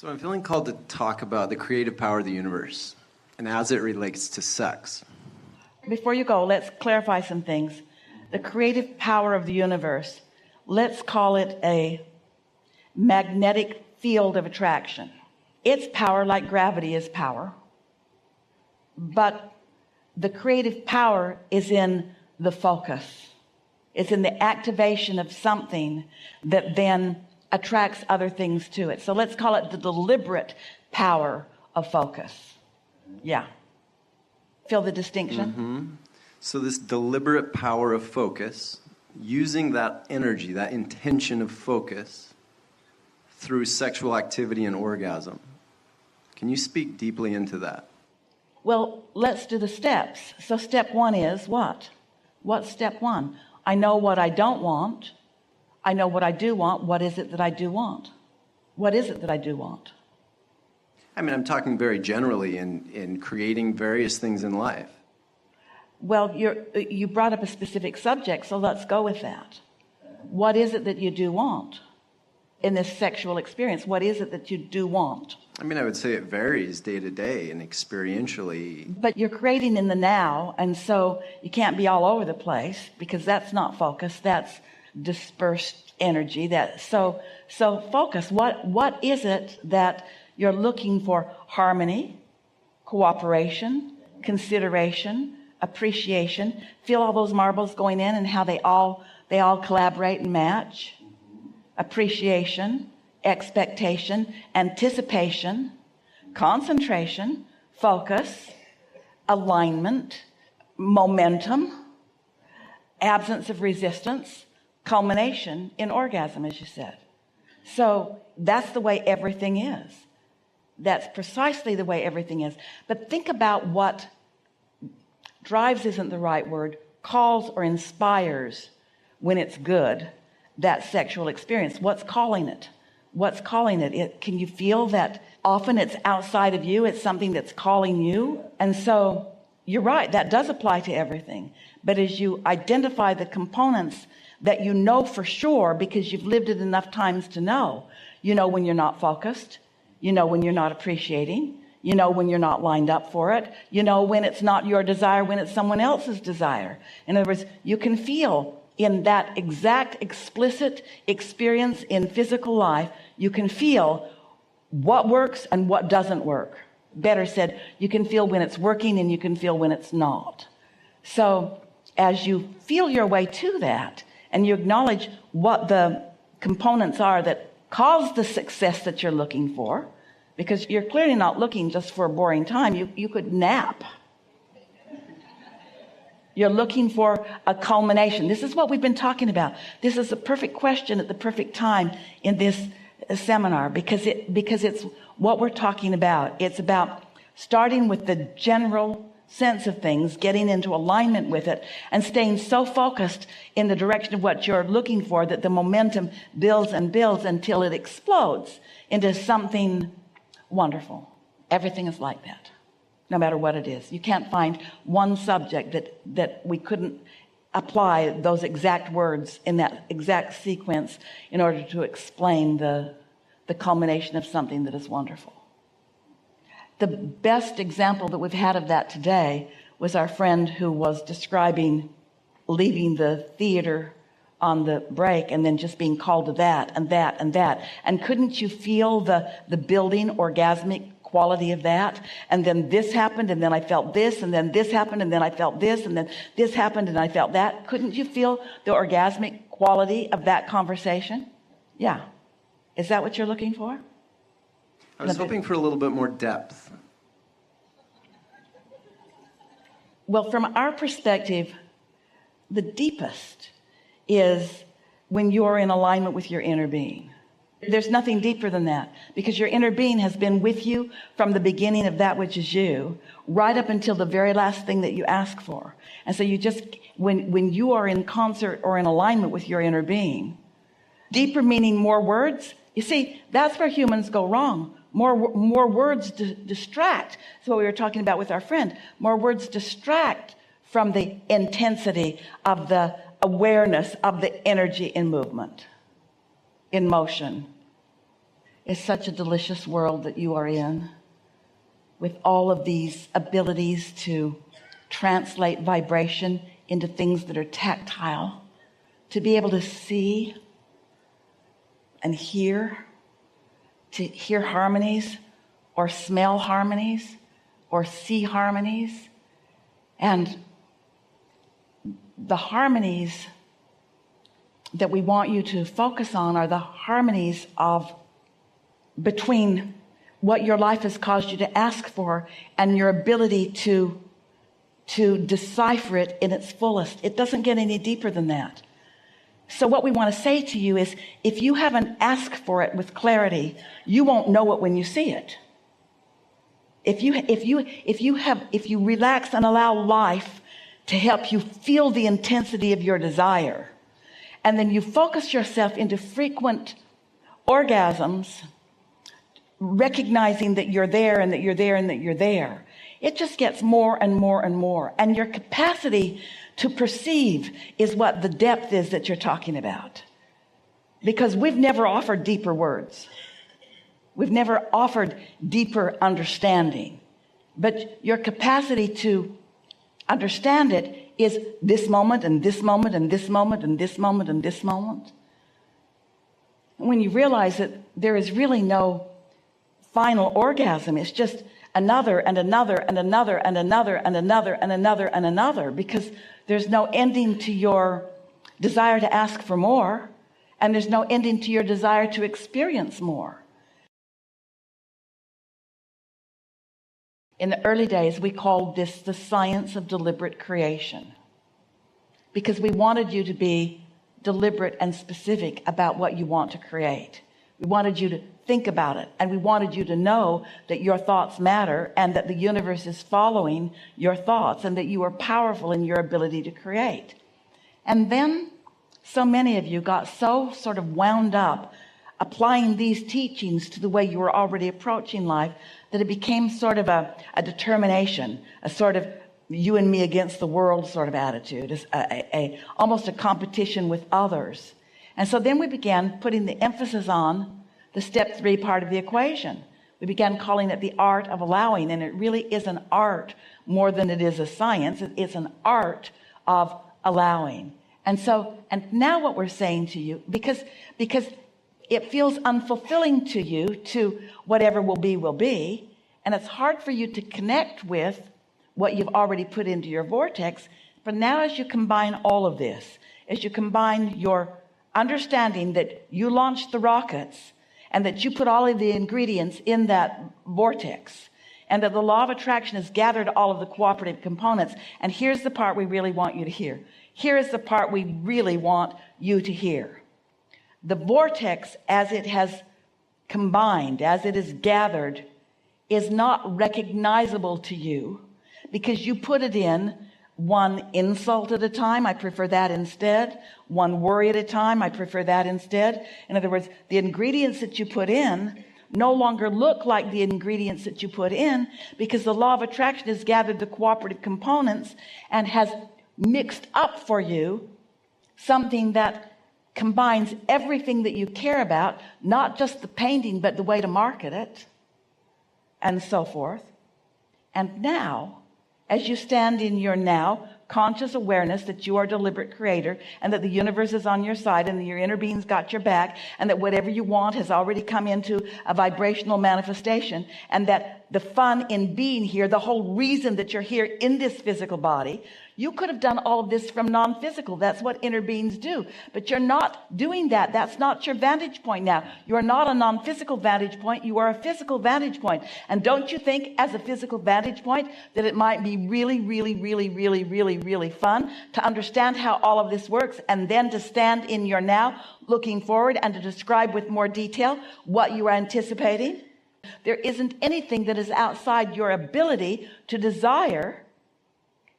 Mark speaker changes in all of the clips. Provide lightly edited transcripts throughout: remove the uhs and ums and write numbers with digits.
Speaker 1: So I'm feeling called to talk about the creative power of the universe and as it relates to sex.
Speaker 2: Before you go, let's clarify some things. The creative power of the universe, let's call it a magnetic field of attraction. Its power, like gravity, is power. But the creative power is in the focus. It's in the activation of something that then attracts other things to it. So let's call it the deliberate power of focus. Yeah. Feel the distinction?
Speaker 1: Mm-hmm. So this deliberate power of focus, using that energy, that intention of focus through sexual activity and orgasm. Can you speak deeply into that?
Speaker 2: Well, let's do the steps. So step one is what? What's step one? I know what I don't want. I know what I do want. What is it that I do want? What is it that I do want?
Speaker 1: I mean, I'm talking very generally in creating various things in life.
Speaker 2: Well, you brought up a specific subject, so let's go with that. What is it that you do want in this sexual experience? What is it that you do want?
Speaker 1: I mean, I would say it varies day to day and experientially.
Speaker 2: But you're creating in the now, and so you can't be all over the place because that's not focus. That's dispersed energy. So focus. What is it that you're looking for? Harmony, cooperation, consideration, appreciation. Feel all those marbles going in and how they all collaborate and match. Appreciation, expectation, anticipation, concentration, focus, alignment, momentum, absence of resistance, culmination in orgasm, as you said. So that's the way everything is. That's precisely the way everything is. But think about what drives isn't the right word, calls or inspires when it's good, that sexual experience. What's calling it? What's calling it? Can you feel that often it's outside of you? It's something that's calling you. And so you're right, that does apply to everything. But as you identify the components that you know for sure because you've lived it enough times to know, you know when you're not focused, you know when you're not appreciating, you know when you're not lined up for it, you know when it's not your desire, when it's someone else's desire. In other words, you can feel in that exact explicit experience in physical life, you can feel what works and what doesn't work. Better said, you can feel when it's working and you can feel when it's not. So as you feel your way to that and you acknowledge what the components are that cause the success that you're looking for, because you're clearly not looking just for a boring time. You could nap. You're looking for a culmination. This is what we've been talking about. This is the perfect question at the perfect time in this seminar because it's what we're talking about. It's about starting with the general sense of things, getting into alignment with it, and staying so focused in the direction of what you're looking for that the momentum builds and builds until it explodes into something wonderful. Everything is like that. No matter what it is. You can't find one subject that we couldn't apply those exact words in that exact sequence in order to explain the culmination of something that is wonderful. The best example that we've had of that today was our friend who was describing leaving the theater on the break and then just being called to that and that and that. And couldn't you feel the building orgasmic quality of that? And then this happened and then I felt this and then this happened and then I felt this and then this happened and I felt that. Couldn't you feel the orgasmic quality of that conversation? Yeah. Is that what you're looking for?
Speaker 1: I was hoping for a little bit more depth.
Speaker 2: Well, from our perspective, the deepest is when you're in alignment with your inner being. There's nothing deeper than that because your inner being has been with you from the beginning of that which is you right up until the very last thing that you ask for. And so you just, when you are in concert or in alignment with your inner being, deeper meaning more words. You see, that's where humans go wrong. More words distract. That's what we were talking about with our friend. More words distract from the intensity of the awareness of the energy in movement, in motion. It's such a delicious world that you are in, with all of these abilities to translate vibration into things that are tactile, to be able to see and hear, to hear harmonies or smell harmonies or see harmonies. And the harmonies that we want you to focus on are the harmonies of between what your life has caused you to ask for and your ability to decipher it in its fullest. It doesn't get any deeper than that. So what we want to say to you is, if you haven't asked for it with clarity, you won't know it when you see it. If you relax and allow life to help you feel the intensity of your desire, and then you focus yourself into frequent orgasms, recognizing that you're there and that you're there and that you're there, it just gets more and more and more. And your capacity to perceive is what the depth is that you're talking about. Because we've never offered deeper words. We've never offered deeper understanding. But your capacity to understand it is this moment and this moment and this moment and this moment and this moment. And when you realize that there is really no final orgasm, it's just another and another and another and another and another and another and another, because there's no ending to your desire to ask for more, and there's no ending to your desire to experience more. In the early days, we called this the science of deliberate creation, because we wanted you to be deliberate and specific about what you want to create. We wanted you to think about it, and we wanted you to know that your thoughts matter and that the universe is following your thoughts and that you are powerful in your ability to create. And then so many of you got so sort of wound up applying these teachings to the way you were already approaching life that it became sort of a determination, a sort of you and me against the world sort of attitude, almost a competition with others. And so then we began putting the emphasis on the step 3 part of the equation. We began calling it the art of allowing, and it really is an art more than it is a science. It's an art of allowing. And now what we're saying to you, because it feels unfulfilling to you to whatever will be, and it's hard for you to connect with what you've already put into your vortex. But now, as you combine all of this, as you combine your understanding that you launched the rockets and that you put all of the ingredients in that vortex, and that the law of attraction has gathered all of the cooperative components. And here's the part we really want you to hear. Here is the part we really want you to hear. The vortex, as it has combined, as it is gathered, is not recognizable to you because you put it in one insult at a time. I prefer that instead. One worry at a time. I prefer that instead. In other words, the ingredients that you put in no longer look like the ingredients that you put in, because the law of attraction has gathered the cooperative components and has mixed up for you something that combines everything that you care about, not just the painting, but the way to market it, and so forth. And now, as you stand in your now conscious awareness that you are a deliberate creator, and that the universe is on your side, and that your inner being's got your back, and that whatever you want has already come into a vibrational manifestation, and that the fun in being here, the whole reason that you're here in this physical body, you could have done all of this from non-physical. That's what inner beings do. But you're not doing that. That's not your vantage point now. You are not a non-physical vantage point. You are a physical vantage point. And don't you think, as a physical vantage point, that it might be really, really, really, really, really, really fun to understand how all of this works, and then to stand in your now, looking forward, and to describe with more detail what you are anticipating? There isn't anything that is outside your ability to desire,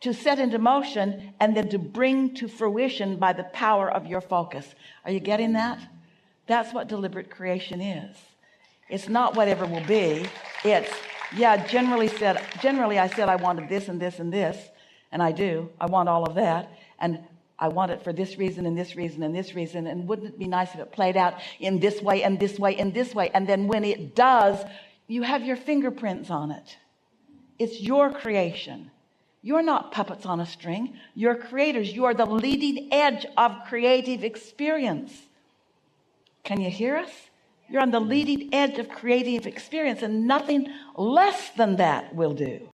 Speaker 2: to set into motion, and then to bring to fruition by the power of your focus. Are you getting that? That's what deliberate creation is. It's not whatever will be. It's, generally I said I wanted this and this and this, and I do. I want all of that. And I want it for this reason and this reason and this reason, and wouldn't it be nice if it played out in this way and this way and this way? And then when it does, you have your fingerprints on it. It's your creation. You're not puppets on a string. You're creators. You are the leading edge of creative experience. Can you hear us? You're on the leading edge of creative experience, and nothing less than that will do.